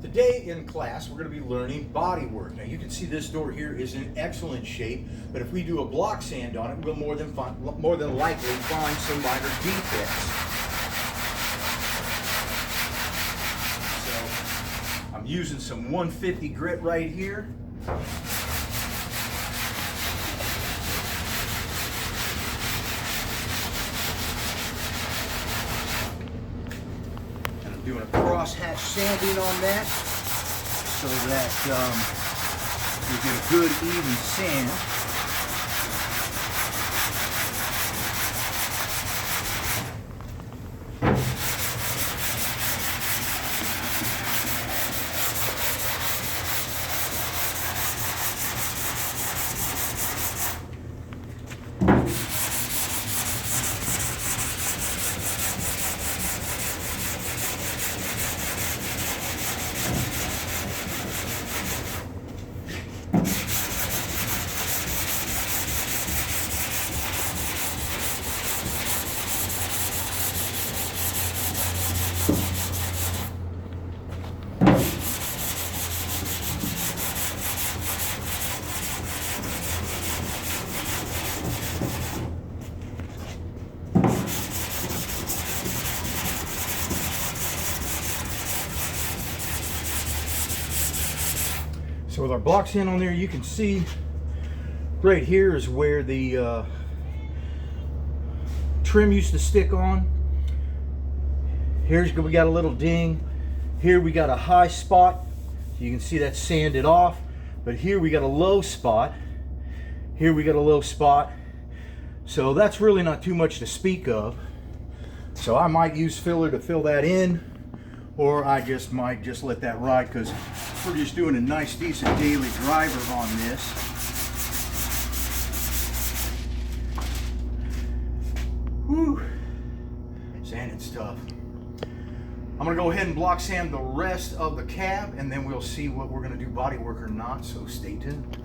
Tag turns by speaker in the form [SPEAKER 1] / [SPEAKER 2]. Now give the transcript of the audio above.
[SPEAKER 1] Today in class, we're going to be learning bodywork. Now you can see this door here is in excellent shape, but if we do a block sand on it, we'll more than likely find some minor defects. So I'm using some 150 grit right here. Doing a cross-hatch sanding on that so that we get a good even sand. So with our block sand on there, you can see right here is where the trim used to stick on. Here's we got a little ding. Here we got a high spot. You can see that sanded off. But here we got a low spot. Here we got a low spot. So that's really not too much to speak of. So I might use filler to fill that in, or I just might just let that ride because we're just doing a nice decent daily driver on this. Whew. Sanding's tough. I'm gonna go ahead and block sand the rest of the cab and then we'll see what we're gonna do bodywork or not, so stay tuned.